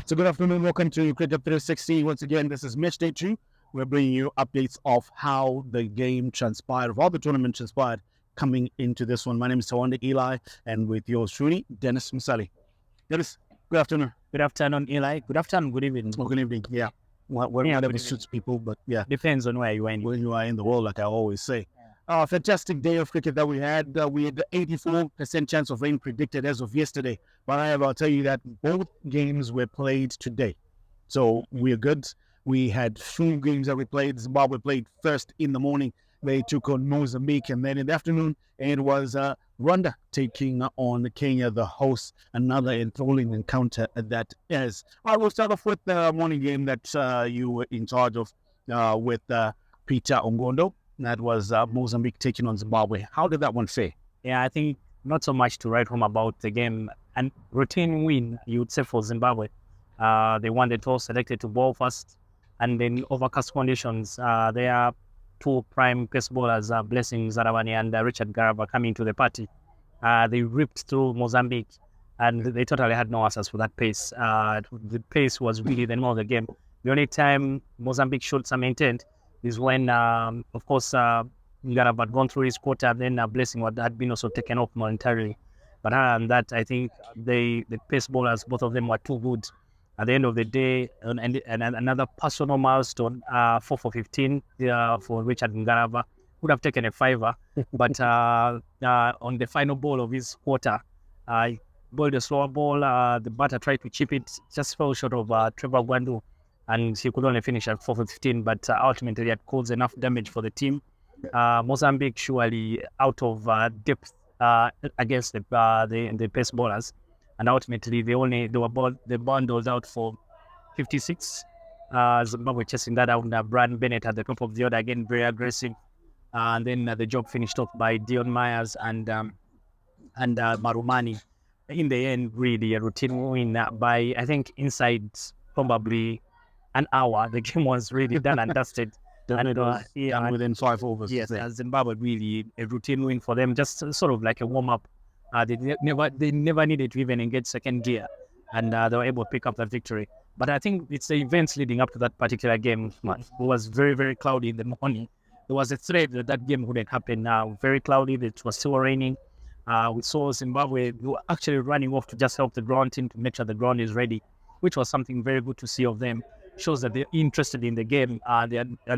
So good afternoon, welcome to Cricket 360. Once again, this is Match Day 2. We're bringing you updates of how the game transpired, of how the tournament transpired coming into this one. My name is Tawanda Eli, and with yours truly, Dennis Musali. Dennis, good afternoon. Good afternoon, Eli. Good afternoon, good evening. Oh, good evening, yeah. Whatever suits people, but yeah. Depends on where you are. When you are in the world, like I always say. Fantastic day of cricket that we had. We had the 84% chance of rain predicted as of yesterday. But I'll tell you that both games were played today. So we're good. We had 2 games that we played. Zimbabwe played first in the morning. They took on Mozambique. And then in the afternoon, it was Rwanda taking on Kenya, the host. Another enthralling encounter that is. All right, we'll start off with the morning game that you were in charge of with Peter Ongondo. That was Mozambique taking on Zimbabwe. How did that one fare? Yeah, I think not so much to write home about the game. And routine win, you would say, for Zimbabwe. They won the toss, selected to bowl first. And then overcast conditions, their 2 prime pace bowlers, Blessing Zarawani and Richard Garava, coming to the party. They ripped through Mozambique, and they totally had no answers for that pace. The pace was really the name of the game. The only time Mozambique showed some intent is when, of course, Garava had gone through his quota, and then Blessing had been also taken off momentarily. But other than that, I think the pace bowlers, both of them were too good. At the end of the day, and another personal milestone, 4 for 15 for Richard Garava. Would have taken a 5-er, but on the final ball of his quarter, he bowled a slower ball. The batter tried to chip it, just fell short of Trevor Gwandu, and he could only finish at 4 for 15, but ultimately he had caused enough damage for the team. Mozambique surely out of depth against the pace bowlers, and ultimately they bundled out for 56. Zimbabwe chasing that out. Brian Bennett at the top of the order, again very aggressive, and then the job finished off by Dion Myers and Marumani. In the end, really a routine win by, I think, inside probably an hour. The game was really done and dusted. Done within 5 overs. Yes, Zimbabwe really a routine win for them, just sort of like a warm up. They never needed to even engage second gear, and they were able to pick up that victory. But I think it's the events leading up to that particular game. It was very, very cloudy in the morning. There was a threat that game wouldn't happen. Very cloudy. It was still raining. We saw Zimbabwe actually running off to just help the ground team to make sure the ground is ready, which was something very good to see of them. Shows that they're interested in the game, and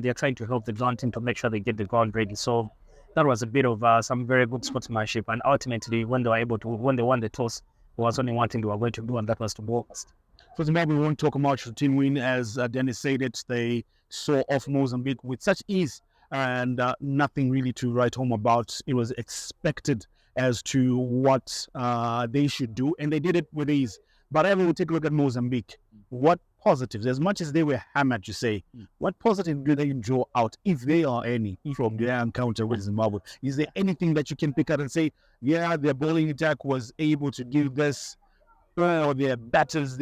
they're trying to help the ground team to make sure they get the ground ready. So that was a bit of some very good sportsmanship. And ultimately, when they won the toss, there was only one thing they were going to do, and that was to bowl first. For Zimbabwe, we won't talk about routine win. As Dennis said it, they saw off Mozambique with such ease, and nothing really to write home about. It was expected as to what they should do, and they did it with ease. But I will take a look at Mozambique. What positives, as much as they were hammered, you say, what positive do they draw out, if there are any, from their encounter with Zimbabwe? Is there anything that you can pick out and say, yeah, their bowling attack was able to give this, or their batters,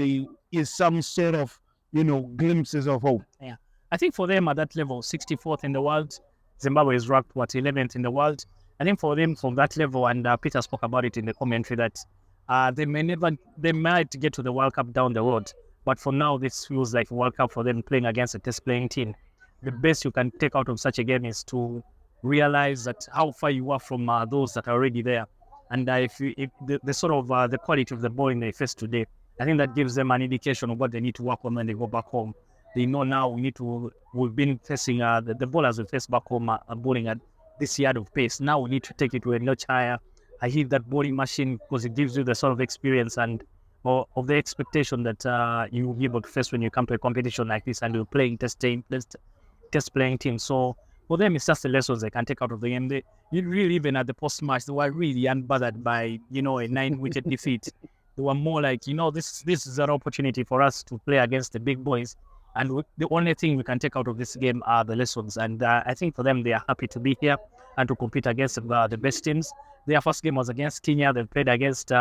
is some sort of, glimpses of hope? Yeah, I think for them at that level, 64th in the world, Zimbabwe is ranked 11th in the world. I think for them from that level, and Peter spoke about it in the commentary, that they might get to the World Cup down the road. But for now, this feels like a World Cup for them, playing against a test-playing team. The best you can take out of such a game is to realize that how far you are from those that are already there. And if the sort of the quality of the bowling they face today, I think that gives them an indication of what they need to work on when they go back home. They know now we've been facing the bowlers we face back home are bowling at this yard of pace. Now we need to take it to a notch higher. I hit that bowling machine because it gives you the sort of experience and of the expectation that you will be able to face when you come to a competition like this and you're playing test playing team. So for them, it's just the lessons they can take out of the game. Even at the post match, they were really unbothered by a 9-wicket defeat. They were more like, this is an opportunity for us to play against the big boys, and the only thing we can take out of this game are the lessons. And I think for them, they are happy to be here and to compete against the best teams. Their first game was against Kenya. They played against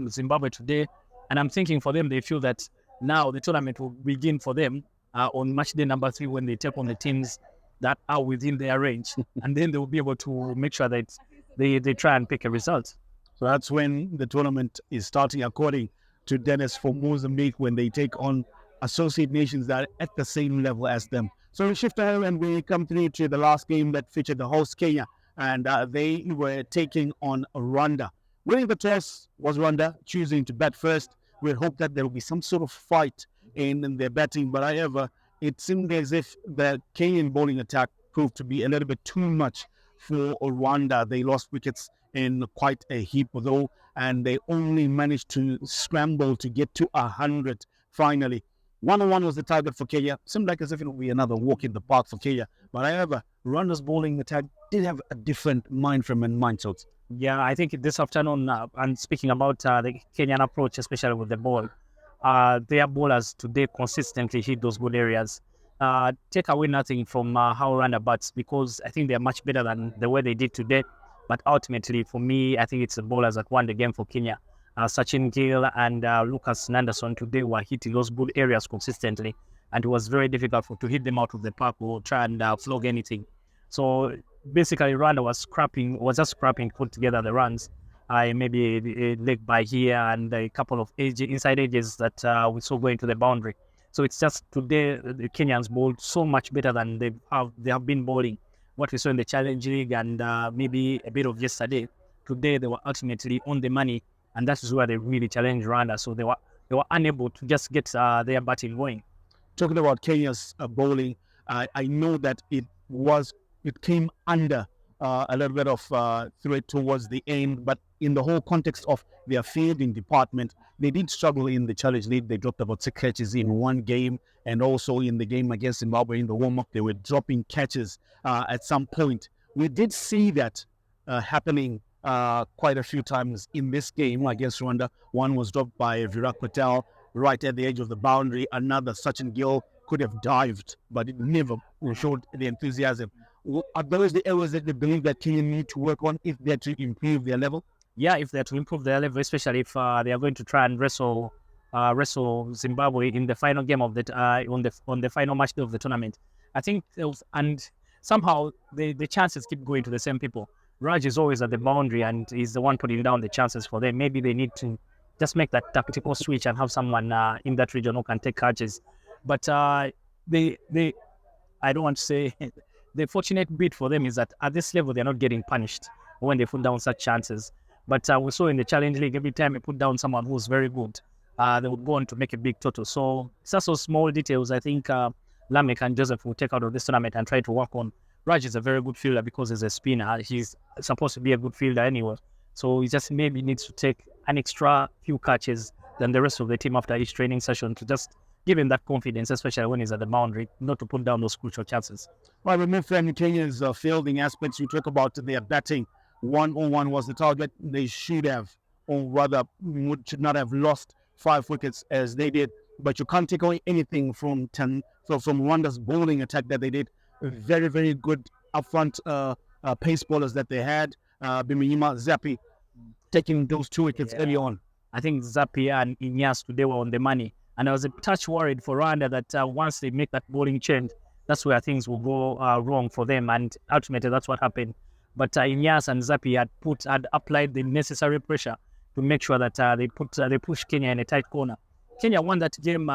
Zimbabwe today, and I'm thinking for them, they feel that now the tournament will begin for them on match day number 3 when they take on the teams that are within their range, and then they will be able to make sure that they try and pick a result. So that's when the tournament is starting according to Dennis for Mozambique when they take on associate nations that are at the same level as them. So we shift ahead and we come through to the last game that featured the host Kenya, and they were taking on Rwanda. Winning the toss was Rwanda, choosing to bat first. We hope that there will be some sort of fight in their batting, but however, it seemed as if the Kenyan bowling attack proved to be a little bit too much for Rwanda. They lost wickets in quite a heap though, and they only managed to scramble to get to 100 finally. 101 was the target for Kenya. Seemed like as if it would be another walk in the park for Kenya. But however, Rwanda's bowling attack did have a different mind frame and mindset. Yeah, I think this afternoon, and speaking about the Kenyan approach, especially with the ball, their bowlers today consistently hit those good areas. Take away nothing from how Rwanda bats, because I think they're much better than the way they did today. But ultimately, for me, I think it's the bowlers that won the game for Kenya. Sachin Gill and Lucas Nanderson today were hitting those good areas consistently, and it was very difficult to hit them out of the park or try and flog anything. So basically, Rwanda was just scrapping to put together the runs. Maybe a leg by here and a couple of inside edges that we saw going to the boundary. So it's just today the Kenyans bowled so much better than they have been bowling. What we saw in the Challenge League and maybe a bit of yesterday. Today they were ultimately on the money, and that is where they really challenged Rwanda. So they were unable to just get their batting going. Talking about Kenya's bowling, I know that it came under a little bit of threat towards the end, but in the whole context of their fielding department, they did struggle in the Challenge League. They dropped about 6 catches in one game, and also in the game against Zimbabwe in the warm-up, they were dropping catches at some point. We did see that happening quite a few times in this game against Rwanda. One was dropped by Virat Patel right at the edge of the boundary. Another, Sachin Gill, could have dived, but it never showed the enthusiasm. Are those the areas that they believe that Kenya need to work on if they're to improve their level? Yeah, if they're to improve their level, especially if they are going to try and wrestle Zimbabwe in the final game of on the final match day of the tournament. I think and somehow the chances keep going to the same people. Raj is always at the boundary and he's the one putting down the chances for them. Maybe they need to just make that tactical switch and have someone in that region who can take catches. But I don't want to say the fortunate bit for them is that at this level they're not getting punished when they put down such chances. But we saw in the Challenge League, every time they put down someone who's very good, they would go on to make a big total. So it's just those small details I think Lamek and Joseph will take out of this tournament and try to work on. Raj is a very good fielder because he's a spinner. He's supposed to be a good fielder anyway. So he just maybe needs to take an extra few catches than the rest of the team after each training session to just give him that confidence, especially when he's at the boundary, not to put down those crucial chances. Well, remove Kenya's fielding aspects. You talk about their batting. 101 was the target. They should have, or rather, should not have lost 5 wickets as they did. But you can't take away anything from Rwanda's bowling attack that they did. Very, very good upfront pace bowlers that they had. Bimiyima, Zappi, taking those 2 wickets early on. I think Zappi and Inyas today were on the money. And I was a touch worried for Rwanda that once they make that bowling change, that's where things will go wrong for them. And ultimately, that's what happened. But Inyas and Zappi had applied the necessary pressure to make sure that they push Kenya in a tight corner. Kenya won that game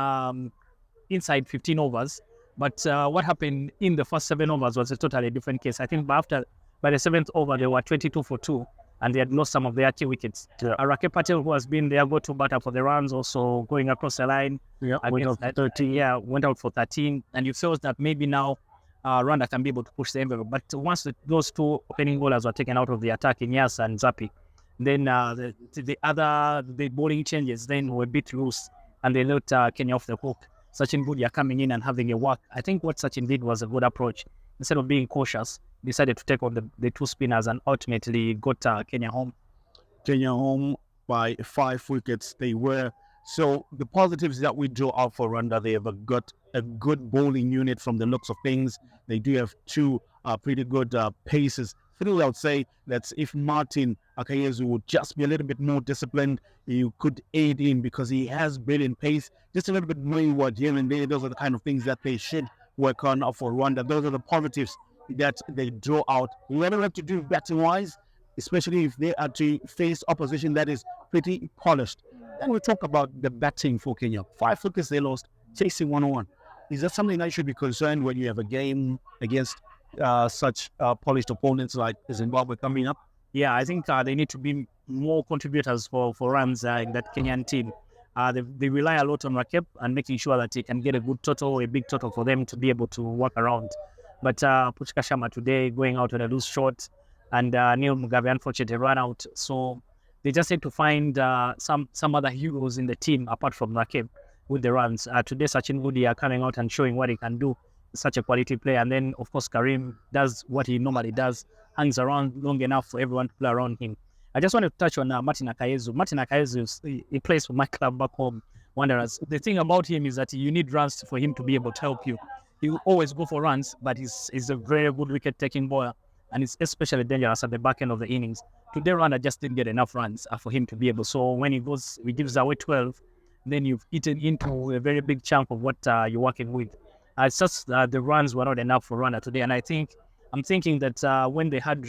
inside 15 overs. But what happened in the first 7 overs was a totally different case. I think by the 7th over, they were 22 for 2, and they had lost some of their key wickets. Yeah. Rake Patel, who has been their go-to batter for the runs, also going across the line. Yeah, went out for 13. Yeah, went out for 13. And you felt that maybe now Rwanda can be able to push the envelope. But once those 2 opening bowlers were taken out of the attack, Inyas and Zappi, then the bowling changes then were a bit loose, and they let Kenya off the hook. Sachin Budia coming in and having a whack. I think what Sachin did was a good approach. Instead of being cautious, decided to take on the 2 spinners and ultimately got Kenya home. Kenya home by 5 wickets they were. So the positives that we draw out for Rwanda, they have got a good bowling unit from the looks of things. They do have 2 pretty good paces. 3, I would say that if Martin Akayezu would just be a little bit more disciplined, you could aid him because he has brilliant pace, just a little bit wayward here and there. Those are the kind of things that they should work on for Rwanda. Those are the positives that they draw out. Whatever they have to do batting-wise, especially if they are to face opposition that is pretty polished. then we talk about the batting for Kenya. 5 wickets they lost, chasing 101. Is that something that you should be concerned when you have a game against such polished opponents like Zimbabwe coming up? Yeah, I think they need to be more contributors for runs in that Kenyan team. They rely a lot on Rakeb and making sure that he can get a good total, a big total for them to be able to work around. But Puchka Sharma today going out on a loose shot, and Neil Mugabe unfortunately ran out. So they just need to find some other heroes in the team apart from Rakeb with the runs. Today Sachin Woody coming out and showing what he can do, such a quality player. And then of course Karim does what he normally does, hangs around long enough for everyone to play around him. I just want to touch on Martin Akayezu. Martin Akayezu, he plays for my club back home, Wanderers. The thing about him is that you need runs for him to be able to help you. He will always go for runs, but he's a very good wicket-taking bowler, and he's especially dangerous at the back end of the innings. Today, Rwanda just didn't get enough runs for him to be able. So when he gives away 12, then you've eaten into a very big chunk of what you're working with. It's just the runs were not enough for Rwanda today, and I'm thinking that when they had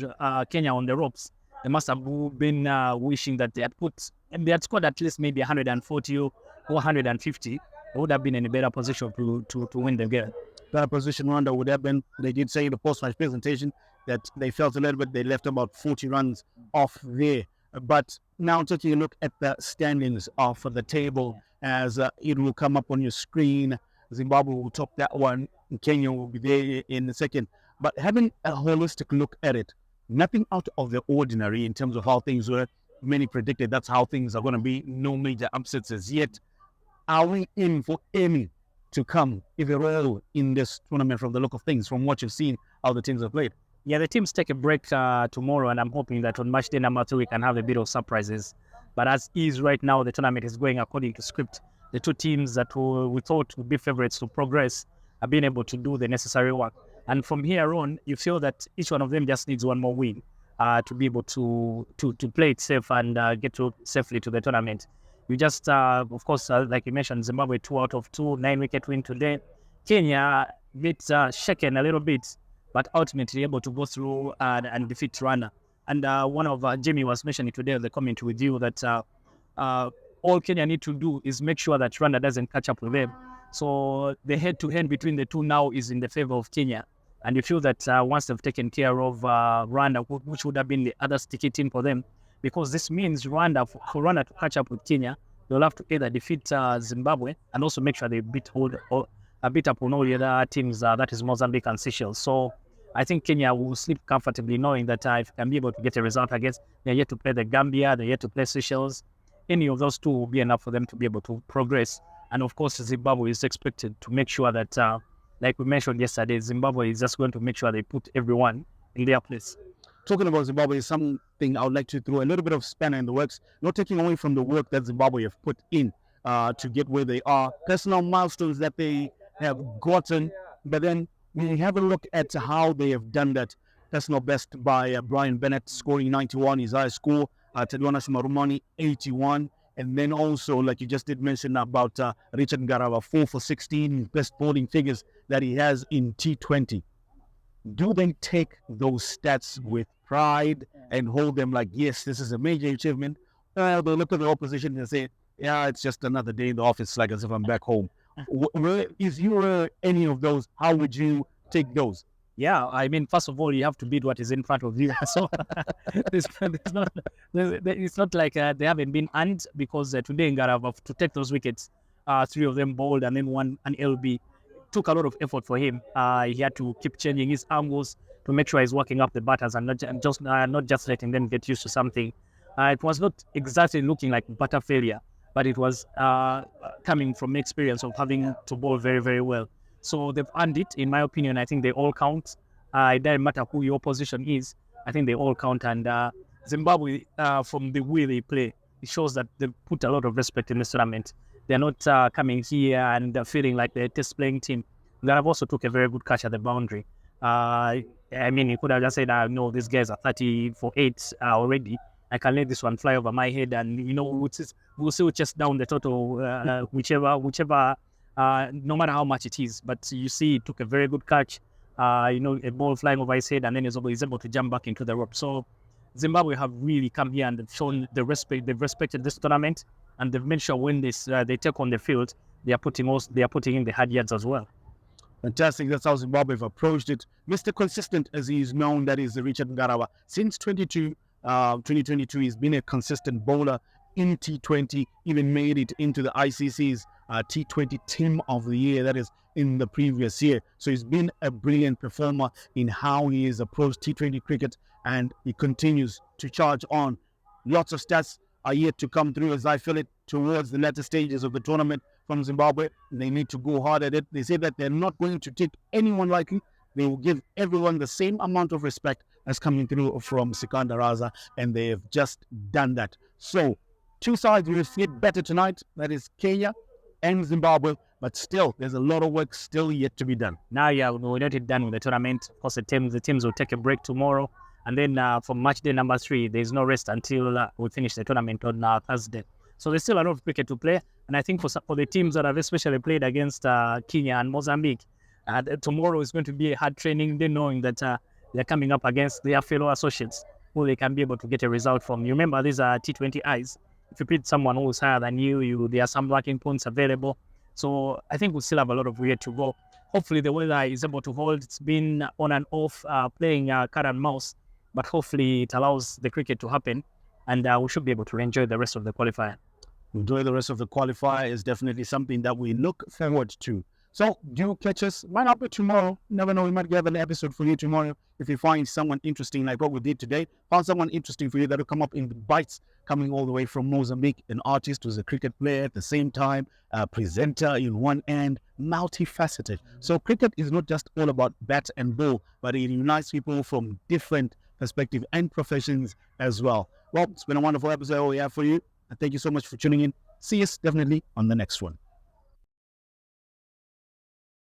Kenya on the ropes, they must have been wishing that they had scored at least maybe 140 or 150. They would have been in a better position to win the game. Better position Rwanda would have been. They did say in the post-match presentation that they felt a little bit, they left about 40 runs off there. But now taking a look at the standings of the table as it will come up on your screen. Zimbabwe will top that one. Kenya will be there in a second. But having a holistic look at it, nothing out of the ordinary in terms of how things were. Many predicted that's how things are going to be. No major upsets as yet. Are we in for any to come, if at all, in this tournament from the look of things, from what you've seen, how the teams have played? Yeah, the teams take a break tomorrow, and I'm hoping that on match day number 2 we can have a bit of surprises. But as is right now, the tournament is going according to script. The 2 teams that we thought would be favorites to progress are being able to do the necessary work. And from here on, you feel that each one of them just needs one more win to be able to play it safe and get safely to the tournament. You just, of course, like you mentioned, Zimbabwe 2 out of 2, 9-wicket win today. Kenya bit shaken a little bit, but ultimately able to go through and defeat Rwanda. And one of Jimmy was mentioning today in the comment with you that all Kenya need to do is make sure that Rwanda doesn't catch up with them. So the head-to-head between the two now is in the favor of Kenya. And you feel that once they've taken care of Rwanda, which would have been the other sticky team for them, because this means Rwanda, for Rwanda to catch up with Kenya, they'll have to either defeat Zimbabwe and also make sure they beat up on all the other teams, that is Mozambique and Seychelles. So I think Kenya will sleep comfortably knowing that if they can be able to get a result against, they're yet to play the Gambia, they're yet to play Seychelles. Any of those 2 will be enough for them to be able to progress. And of course, Zimbabwe is expected to make sure that, like we mentioned yesterday, Zimbabwe is just going to make sure they put everyone in their place. Talking about Zimbabwe is something I would like to throw a little bit of spanner in the works, not taking away from the work that Zimbabwe have put in to get where they are, personal milestones that they have gotten, but then when you have a look at how they have done that, personal best by Brian Bennett scoring 91, his highest score, Tadwana Shimarumani 81, and then also, like you just did mention about Richard Ngarava, 4 for 16, best bowling figures that he has in T20. Do they take those stats with pride and hold them like, yes, this is a major achievement? They look at the opposition and say, yeah, it's just another day in the office, like as if I'm back home. If you were any of those, how would you take those? Yeah, I mean, first of all, you have to beat what is in front of you. So it's not like they haven't been earned, because today in Ngarava, to take those wickets, 3 of them bowled and then one an LB, took a lot of effort for him. He had to keep changing his angles to make sure he's working up the batters and not just letting them get used to something. It was not exactly looking like batter failure, but it was coming from experience of having to bowl very, very well. So they've earned it, in my opinion. I think they all count. It doesn't matter who your opposition is. I think they all count. And Zimbabwe, from the way they play, it shows that they put a lot of respect in this tournament. They're not coming here and feeling like they're a test playing team. Ngarava also took a very good catch at the boundary. I mean, he could have just said, no, these guys are 30 for 8 already. I can let this one fly over my head, and we'll see chest down the total, whichever, no matter how much it is. But you see, he took a very good catch. A ball flying over his head, and then he's able to jump back into the rope. So Zimbabwe have really come here and shown the respect. They've respected this tournament, and they've made sure when they take on the field, they are putting in the hard yards as well. Fantastic. That's how Zimbabwe have approached it. Mr. Consistent, as he is known, that is Richard Ngarawa. Since 2022, he's been a consistent bowler in T20, even made it into the ICC's T20 Team of the Year, that is in the previous year. So he's been a brilliant performer in how he has approached T20 cricket, and he continues to charge on. Lots of stats are yet to come through, as I feel it, towards the latter stages of the tournament from Zimbabwe. They need to go hard at it. They say that they're not going to take anyone lightly. They will give everyone the same amount of respect as coming through from Sikandar Raza, and they have just done that. So, two sides will fit better tonight. That is Kenya and Zimbabwe, but still, there's a lot of work still yet to be done. Now, yeah, we're not done with the tournament. Of course, the teams will take a break tomorrow, and then for match day number 3, there's no rest until we finish the tournament on Thursday. So there's still a lot of cricket to play, and I think for the teams that have especially played against Kenya and Mozambique, tomorrow is going to be a hard training. They knowing that they're coming up against their fellow associates who they can be able to get a result from. You remember, these are T20Is. If you beat someone who's higher than you, there are some lacking points available. So I think we still have a lot of way to go. Hopefully the weather is able to hold. It's been on and off playing cat and mouse, but hopefully it allows the cricket to happen, and we should be able to enjoy the rest of the qualifier. Enjoy the rest of the qualifier is definitely something that we look forward to. So do catch us. Might not be tomorrow. Never know. We might have an episode for you tomorrow if you find someone interesting like what we did today. Found someone interesting for you that will come up in the bites, coming all the way from Mozambique. An artist who's a cricket player at the same time, a presenter in one end, multifaceted. So cricket is not just all about bat and ball, but it unites people from different perspectives and professions as well. Well, it's been a wonderful episode we have for you. And thank you so much for tuning in. See us definitely on the next one.